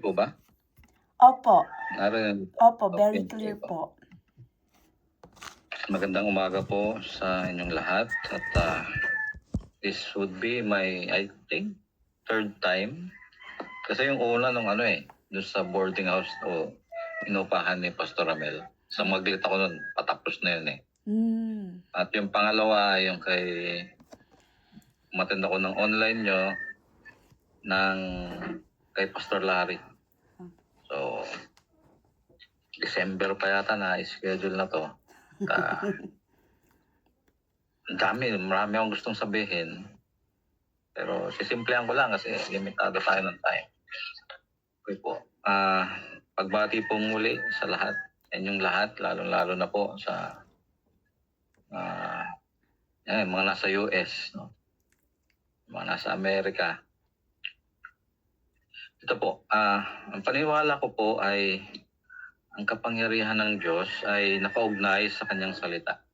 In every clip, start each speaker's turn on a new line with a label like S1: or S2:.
S1: Po ba?
S2: Opo.
S1: Narinig
S2: Opo,
S1: okey,
S2: very
S1: sige
S2: clear
S1: po.
S2: po.
S1: Magandang umaga po sa inyong lahat at, this would be my, I think, 3rd time. Kasi yung una nung dun sa boarding house o inupahan ni Pastor Ramel. Sa Maglit ako nun, patapos na yun eh. At yung pangalawa, yung umattend ako ng online nyo kay Pastor Larry. So, December pa yata na-schedule na to. Marami akong gustong sabihin. Pero sisimplihan ko lang kasi limitado tayo ng time. Okay po. Pagbati po muli sa lahat, inyong lahat, lalo-lalo na po sa mga nasa US, no? Mga nasa Amerika. Ito po, ang paniwala ko po ay ang kapangyarihan ng Diyos ay nakaugnay sa kanyang salita.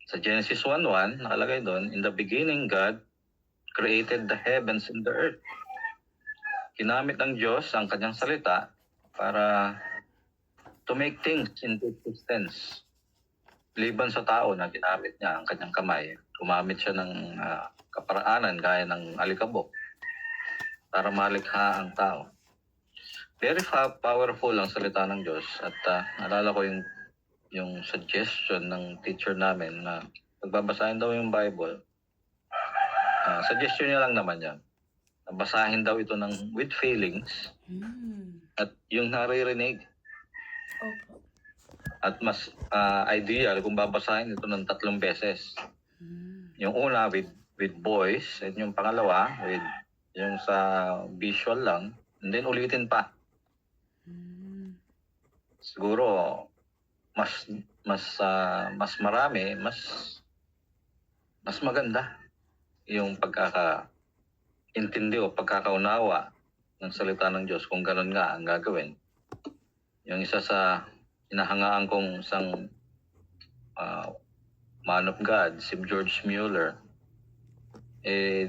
S1: Sa Genesis 1:1, nakalagay doon, in the beginning, God created the heavens and the earth. Ginamit ng Diyos ang kanyang salita para to make things into existence. Liban sa tao na ginamit niya ang kanyang kamay, gumamit siya ng kaparaanan gaya ng alikabok para malikha ang tao. Very powerful ang salita ng Diyos at naalala ko yung suggestion ng teacher namin na pagbabasahin daw yung Bible. Suggestion niya lang naman yan. Basahin daw ito with feelings at yung naririnig.
S2: Opo.
S1: At mas ideal kung babasahin ito ng 3 beses. Yung una with voice, at yung pangalawa with yung sa visual lang, and then ulitin pa. Siguro mas marami, mas maganda yung pagkakaintindi o pagkakaunawa ng salita ng Diyos kung ganun nga ang gagawin. Yung isa sa hinahangaan kong isang man of God, si George Mueller,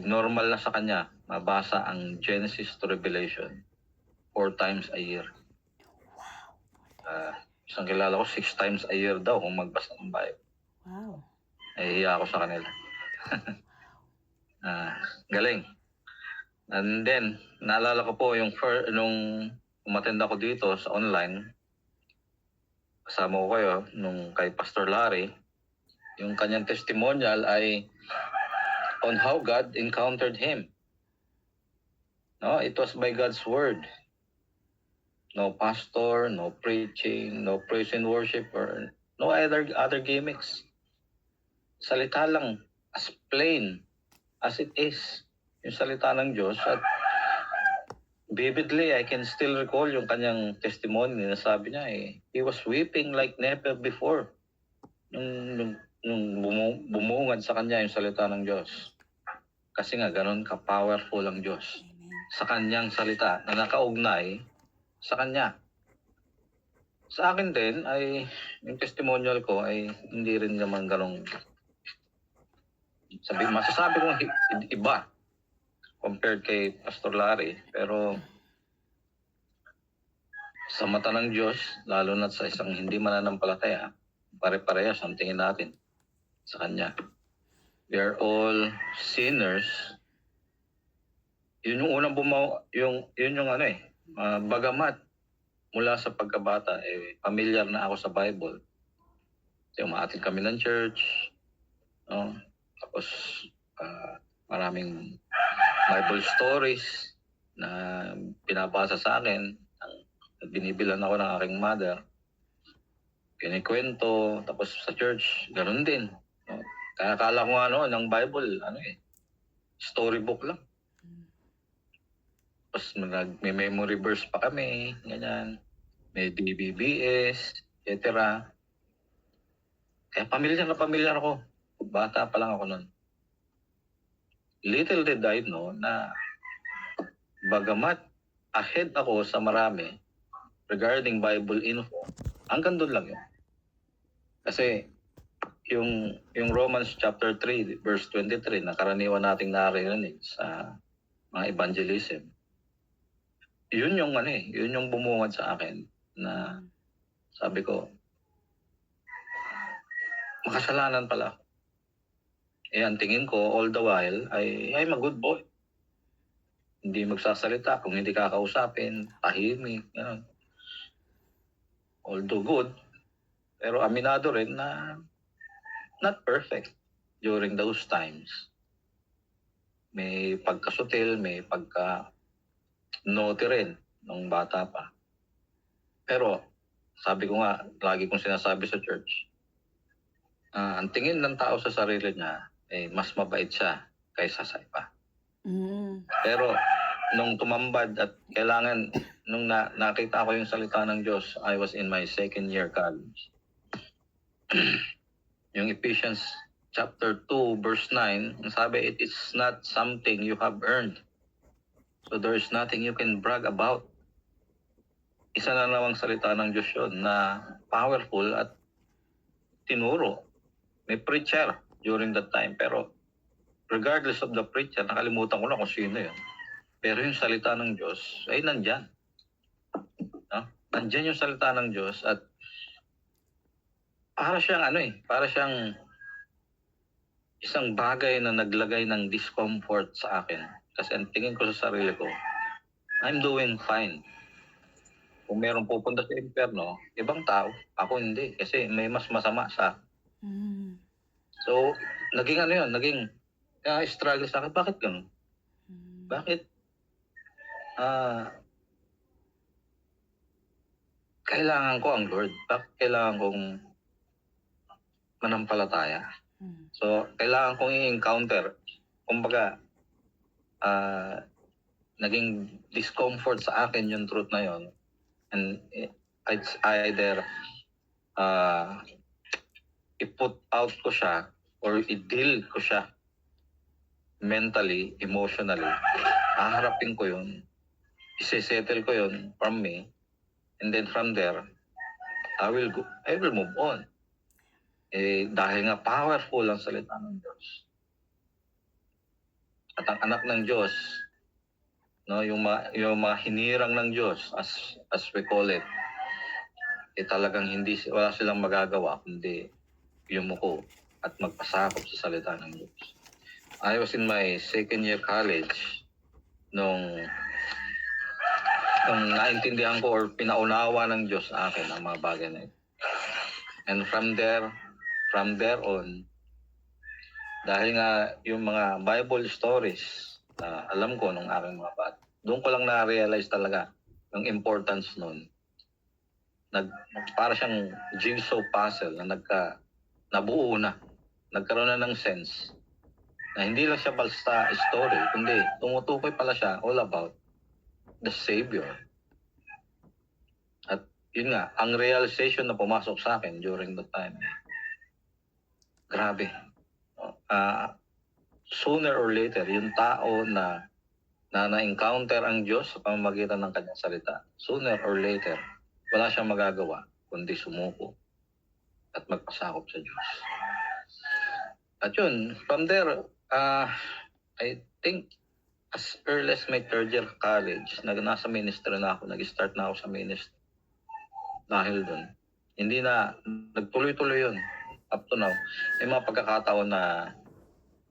S1: normal na sa kanya mabasa ang Genesis to Revelation 4 times a year. Isang kilala ko 6 times a year daw kung magbasa ng Bible.
S2: Wow.
S1: Nahihiya ako sa kanila. Galing. And then, naalala ko po nung umattend ako dito sa online, kasama ko kayo nung kay Pastor Larry, yung kanyang testimonial ay on how God encountered him. No, it was by God's word. No pastor, no preaching, no praise and worship, or no other gimmicks. Salita lang, as plain as it is, yung salita ng Diyos. At vividly, I can still recall yung kanyang testimony na sabi niya he was weeping like never before. Nung bumungad sa kanya yung salita ng Diyos. Kasi nga, ganun ka-powerful ang Diyos. Sa kanyang salita na nakaugnay sa kanya. Sa akin din ay yung testimonial ko ay hindi rin naman ganong masasabi kong iba compared kay Pastor Larry, pero sa mata ng Diyos, lalo na sa isang hindi mananampalataya, pare-parehas ang tingin natin sa kanya. We are all sinners. Yun yung unang bagamat mula sa pagkabata, familiar na ako sa Bible. Kasi umaatid kami ng church, no? Tapos maraming Bible stories na pinabasa sa akin, binibilan ako ng aking mother. Kinikwento, tapos sa church, ganun din. No? Kaya akala ko ng Bible, storybook lang. Tapos may memory verse pa kami, ganyan. May BBBS, etc. Kaya pamilyar ako. Bata pa lang ako nun. Little did I know na bagamat ahead ako sa marami regarding Bible info, hanggang doon lang yun. Kasi yung Romans chapter 3 verse 23 na karaniwan nating naririnig sa mga evangelism, yun yung ano eh, yun yung bumungad sa akin na sabi ko, makasalanan pala ako. Eh, ang tingin ko all the while ay I'm a good boy. Hindi magsasalita, kung hindi kakausapin, tahimik, gano'n. Although good, pero aminado rin na not perfect during those times. May pagkasutil, may pagka-naughty rin nung bata pa. Pero sabi ko nga, lagi kong sinasabi sa church, ang tingin ng tao sa sarili niya, eh, mas mabait siya kaysa sa iba. Pero nung tumambad at kailangan, nung nakita ko yung salita ng Diyos, I was in my second year college. Yung Ephesians chapter 2 verse 9, ang sabi, it is not something you have earned. So there is nothing you can brag about. Isa na namang salita ng Diyos yun na powerful at tinuro. May preacher during that time, pero regardless of the preacher, nakalimutan ko na kung sino yun. Pero yung salita ng Diyos ay nandyan. No? Nandyan yung salita ng Diyos at para siyang para siyang isang bagay na naglagay ng discomfort sa akin. Kasi ang tingin ko sa sarili ko, I'm doing fine. Kung meron pupunta sa impyerno, ibang tao, ako hindi. Kasi may mas masama sa akin. So, naging struggle sa akin. Bakit ganun? Bakit? Kailangan ko ang Lord. Bakit kailangan kong manampalataya? So, kailangan kong i-encounter. Kumbaga, naging discomfort sa akin yung truth na yon. And it's either i-put out ko siya or i-deal ko siya mentally, emotionally. Haharapin ko yun. Isi-settle ko yun from me. And then from there, I will move on. Eh, dahil nga powerful ang salita ng Diyos. At ang anak ng Diyos, no, yung mga hinirang ng Diyos, as we call it, eh talagang wala silang magagawa kundi yumuko at magpasakop sa salita ng Diyos. I was in my second year college nung naintindihan ko or pinaunawa ng Diyos sa akin ang mga bagay na ito. And from there on, dahil nga yung mga Bible stories na alam ko nung aking mga bata, doon ko lang na-realize talaga yung importance nun. Para siyang jigsaw puzzle na nabuo na. Nagkaroon na ng sense. Na hindi lang siya basta story, kundi tumutukoy pala siya all about the Savior. At yun nga, ang realization na pumasok sa akin during that time, grabe. Sooner or later, yung tao na na-encounter ang Diyos sa pamamagitan ng kanyang salita, sooner or later, wala siyang magagawa kundi sumuko at magpasakop sa Diyos. At yun, from there, I think as early as my third year college, nasa ministry na ako, nag-start na ako sa ministry. Dahil doon, hindi na, nagtuloy-tuloy yun. Up to now, may mga pagkakataon na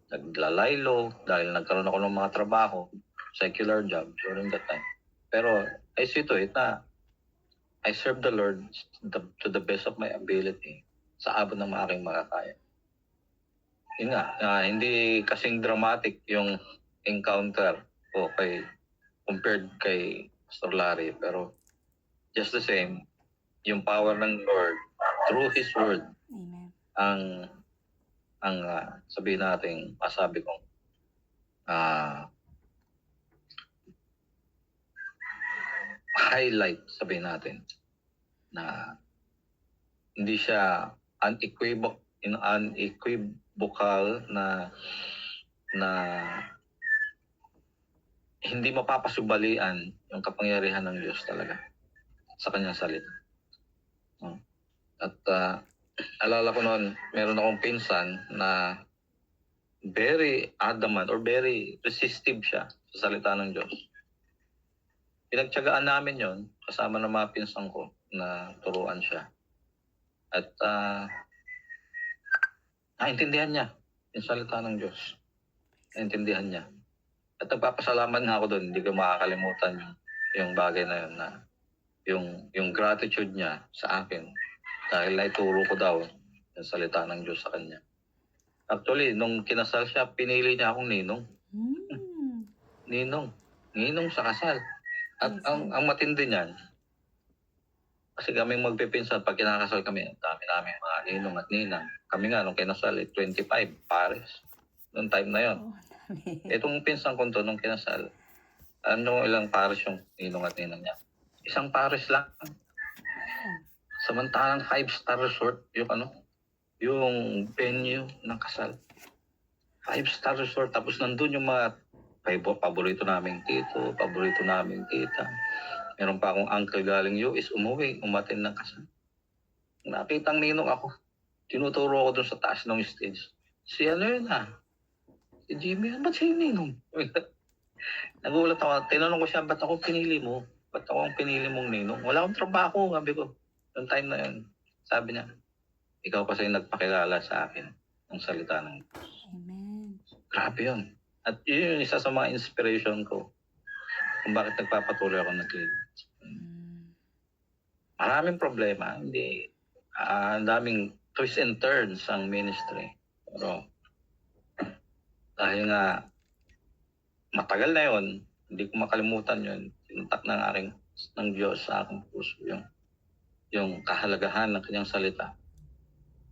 S1: naglalaylo dahil nagkaroon ako ng mga trabaho, secular job during that time. Pero I see to it na I serve the Lord to the best of my ability sa abot ng aking makakaya. Yun nga, hindi kasing dramatic yung encounter ko compared kay Pastor Larry, pero just the same, yung power ng Lord through His Word,
S2: Amen.
S1: ang sabihin natin, masabi kong highlight, sabihin natin, na hindi siya unequivocal na hindi mapapasubalian yung kapangyarihan ng Diyos talaga sa kanyang salita. At alala ko noon, meron akong pinsan na very adamant or very resistive siya sa salita ng Diyos. pinagtiyagaan namin yon kasama ng mga pinsan ko na turuan siya. At naintindihan niya yung salita ng Diyos. Naintindihan niya. At nagpapasalamat nga ako doon. Hindi ko makakalimutan yung bagay na yun na yung gratitude niya sa akin dahil naituro ko daw yung salita ng Diyos sa kanya. Actually, nung kinasal siya, pinili niya akong ninong. Ninong sa kasal. At ang matindi niyan, kasi kaming magpipinsan, pag kinakasal kami, dami namin mga ninong at ninang. Kami nga, nung kinasal, 25 pares. Noong time na yon. Itong pinsan ko to, nung kinasal, ilang pares yung ninong at ninang niya? Isang pares lang. Samantalang 5-star resort, yung venue ng kasal. 5-star resort, tapos nandun yung mga paborito naming tito, paborito naming tita. Meron pa akong uncle galing US, umuwi, umattend ng kasal. Nakitang ninong ako. Tinuturo ako dun sa taas ng stage. Si Jimmy, ba't siya yung ninong? Nagulat ako. Tinanong ko siya, ba't ako pinili mo? Ba't ako ang pinili mong ninong? Wala akong trabaho, sabi ko. Noong time na yun, sabi niya, ikaw kasi nagpakilala sa akin ng salita ng Diyos.
S2: Amen.
S1: Grabe yun. At yun yung isa sa mga inspiration ko kung bakit nagpapatuloy ako nag-lead. Maraming problema. Hindi, ang daming twists and turns ang ministry. Pero dahil nga matagal na yun, hindi ko makalimutan yun. Tinuntak ng Diyos sa aking puso yung kahalagahan ng kanyang salita.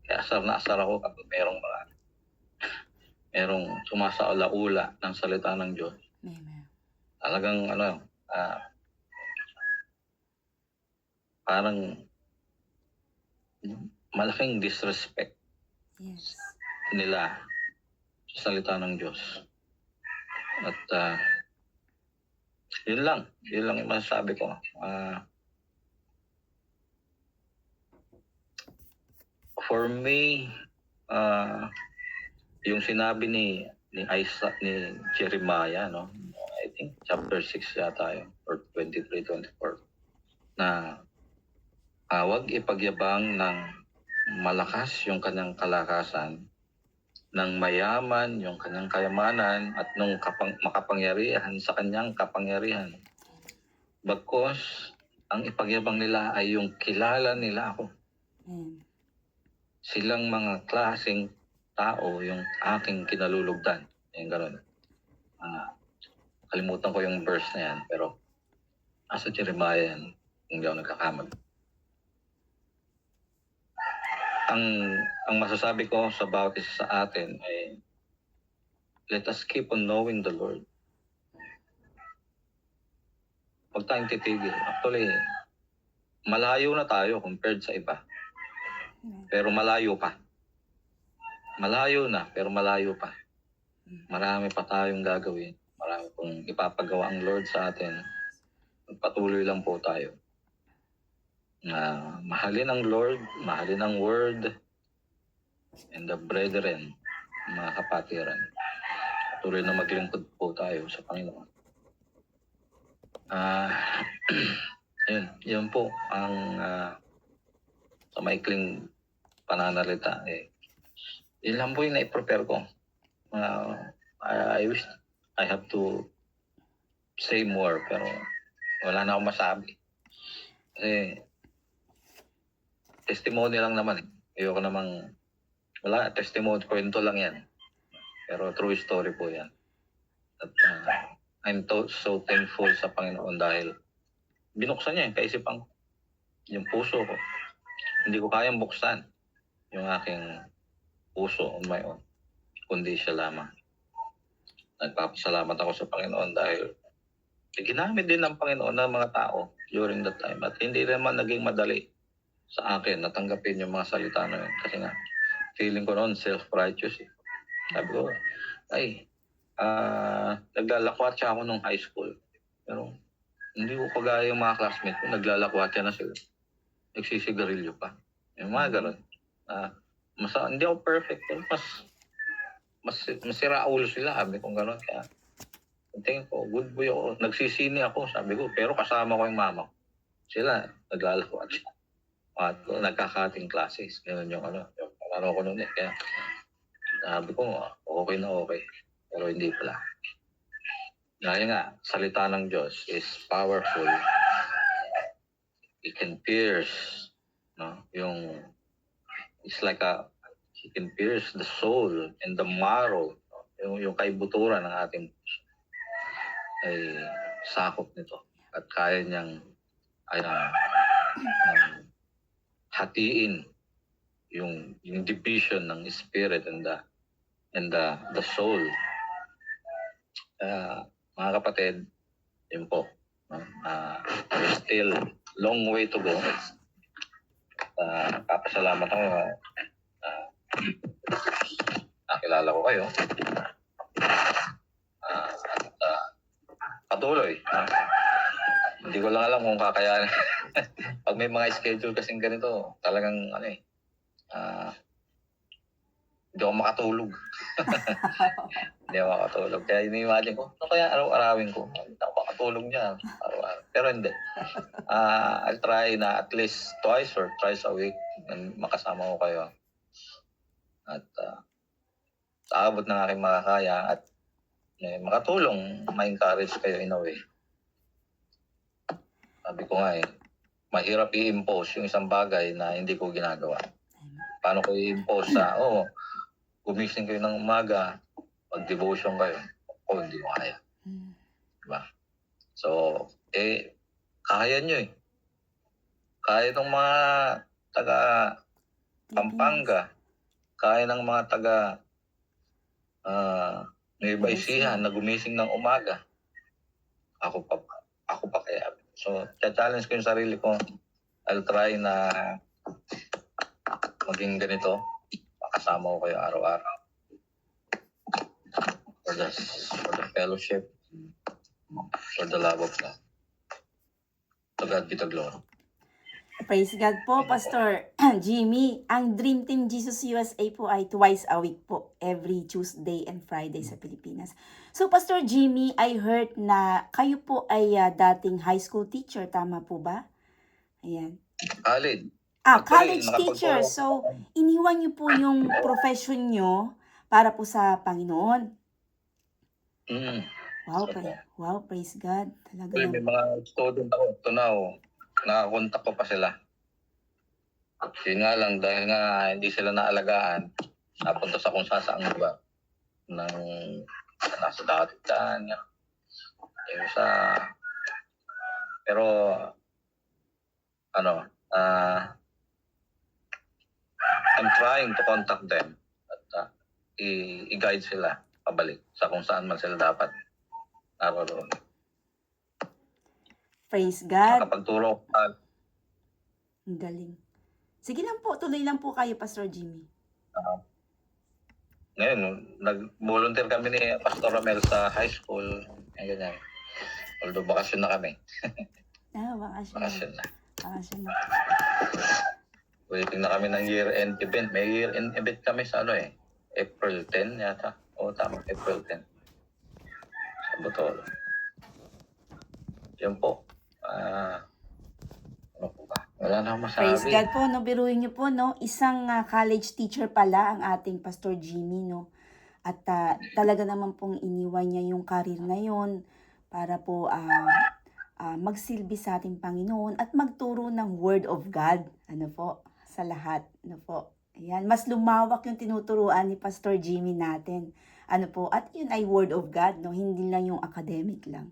S1: Kaya asar na asar ako kapag merong sumasaula-ula ng salita ng Diyos.
S2: Amen.
S1: Talagang parang malaking disrespect
S2: Yes.
S1: nila sa salita ng Diyos. At yun lang yung masasabi ko. For me, yung sinabi ni Isaac, ni Jeremiah, no? I think chapter 6 yata yun, or 23-24, na huwag ipagyabang ng malakas yung kanyang kalakasan, ng mayaman yung kanyang kayamanan, at nung makapangyarihan sa kanyang kapangyarihan. Bagkos, ang ipagyabang nila ay yung kilala nila ako. Silang mga klaseng tao yung aking kinalulugdan. Yung gano'n. Kalimutan ko yung verse na yan, pero asa Jeremiah yan, kung di ako nagkakamali. Ang masasabi ko sa bawat isa sa atin ay let us keep on knowing the Lord. Huwag tayong titigil. Actually, malayo na tayo compared sa iba. Pero malayo pa. Malayo na, pero malayo pa. Marami pa tayong gagawin. Marami pong ipapagawa ang Lord sa atin. Patuloy lang po tayo. Mahalin ang Lord, mahalin ang Word, and the brethren, mga kapatiran. Patuloy na maglingkod po tayo sa Panginoon. Yun po ang sa maikling pananalita. Yun lang po yung na-prepare ko. I wish I have to say more, pero wala na akong masabi. Kasi testimony lang naman. Ayoko namang, testimony, kwento lang yan. Pero true story po yan. At I'm so thankful sa Panginoon dahil binuksan niya yung kaisipan ko, yung puso ko. Hindi ko kayang buksan yung aking puso on my own, kundi siya lamang. Nagpapasalamat ako sa Panginoon dahil ginamit din ng Panginoon ng mga tao during that time. At hindi naman naging madali sa akin natanggapin yung mga salita na yun. Kasi nga, feeling ko noon self-righteous. Sabi ko, naglalakwatsa ako nung high school. Pero hindi ko kagaya yung mga classmates ko, naglalakwatsa na sila. Nagsisigarilyo pa. Yung mga gano'n. Hindi ako perfect. Mas masira ulo sila. Sabi kong gano'n. Kaya tingin ko, good boy ako. Nagsisini ako, sabi ko, pero kasama ko yung mama ko. Sila, naglalako at siya. At nagkakating classes. Ganun yung ko noon eh. Kaya sabi ko, okay na okay. Pero hindi pala. Dahil nga, salita ng Diyos is powerful. It can pierce, no? It's like it can pierce the soul and the marrow. No? Yung kaibuturan ng ating puso ay sakop nito. At kaya niyang hatiin yung division ng spirit and the soul. Mga kapatid, yun po. There's still long way to go. Kapasalamat ako. Nakilala ko kayo. Patuloy. Hindi ko lang alam kung kakayanin. Pag may mga schedule kasing ganito, talagang hindi ako makatulog. Hindi ako makatulog. Kaya ini-imagine ko, ano kaya araw-arawin ko? Hindi ako makatulog niya araw-araw. Pero hindi. I'll try na at least twice or thrice a week makasama ko kayo. At sa abot ng aking makakaya at makatulong, ma-encourage kayo in a way. Sabi ko nga mahirap i-impose yung isang bagay na hindi ko ginagawa. Paano ko i-impose gumising kayo ng umaga, mag-devotion kayo. Hindi mo kaya. Diba? So, kaya nyo eh. Kaya ng mga taga Pampanga, kaya ng mga taga Nueva Ecija na gumising ng umaga. Ako pa kaya. So, challenge ko yung sarili ko. I'll try na maging ganito. Makasama ko kayo araw-araw. For the fellowship, for the love of God. To God be the glory.
S2: Praise God po, Pastor Jimmy. Ang Dream Team Jesus USA po ay twice a week po, every Tuesday and Friday sa Pilipinas. So, Pastor Jimmy, I heard na kayo po ay dating high school teacher, tama po ba? Ayan.
S1: College.
S2: College teacher. So, iniwan niyo po yung profession niyo para po sa Panginoon. Wow, praise God. Talaga
S1: may mga student ako. Ito na, nakakontak ko pa sila. Yun nga lang, dahil nga hindi sila naalagaan, napunta sa kung saan ba nasa dakitan. Pero, I'm trying to contact them at i-guide sila pabalik sa kung saan man sila dapat naroon.
S2: Praise God.
S1: Nakapagturo.
S2: Ang galing. Sige lang po, tuloy lang po kayo, Pastor Jimmy.
S1: Ngayon, nag-volunteer kami ni Pastor Ramel sa high school. Ganyan. Although bakasyon na kami.
S2: Bakasyon na.
S1: Waiting na kami ng year-end event. May year-end event kami sa April 10 yata. Tama, April 10. Sa Botol. Yun po. Ano po ba? Wala na akong masabi.
S2: Praise God po, biruin niyo po, isang college teacher pala ang ating Pastor Jimmy, At talaga naman pong iniwan niya yung career na yun para po magsilbi sa ating Panginoon at magturo ng Word of God. Sa lahat. Ayan, mas lumawak yung tinuturuan ni Pastor Jimmy natin. At yun ay Word of God, hindi lang yung academic lang.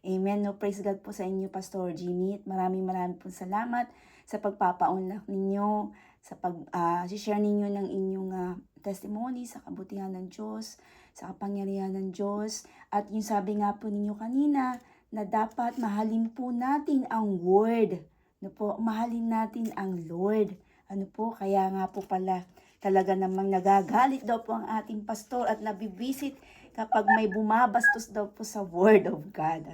S2: Amen. Praise God po sa inyo, Pastor Jimmy. At maraming po salamat sa pagpapaunlak ninyo, sa pag-share ninyo ng inyong testimony sa kabutihan ng Diyos, sa kapangyarihan ng Diyos. At yung sabi nga po ninyo kanina, na dapat mahalin po natin ang Word. Mahalin natin ang Lord. Kaya nga po pala, talaga namang nagagalit daw po ang ating pastor at nabibisit kapag may bumabastos daw po sa Word of God.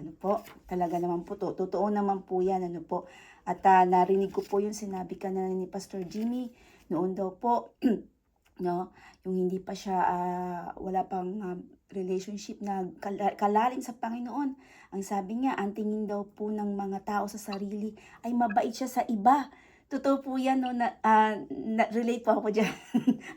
S2: Talaga naman po to. Totoo naman po yan. At narinig ko po yung sinabi ka na ni Pastor Jimmy. Noon daw po, yung hindi pa siya, wala pang relationship na kalalim sa Panginoon. Ang sabi niya, ang tingin daw po ng mga tao sa sarili ay mabait siya sa iba. Totoo po yan, no, relate po ako dyan.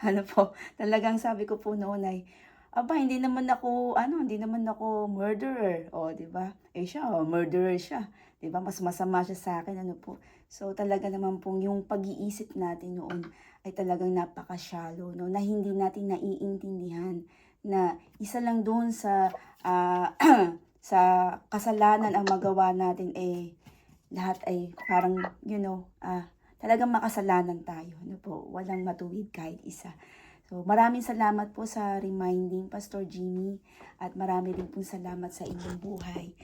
S2: Ano po, talagang sabi ko po noon ay, aba, hindi naman ako murderer. O, di ba? Siya, murderer siya. Di ba? Mas masama siya sa akin, ano po. So, talaga naman pong yung pag-iisip natin noon ay talagang napaka-shallow, no, na hindi natin naiintindihan na isa lang doon sa sa kasalanan ang magawa natin lahat ay parang talagang makasalanan tayo, ano po, walang matuwid kahit isa. So maraming salamat po sa reminding, Pastor Jimmy, at marami rin pong salamat sa inyong buhay.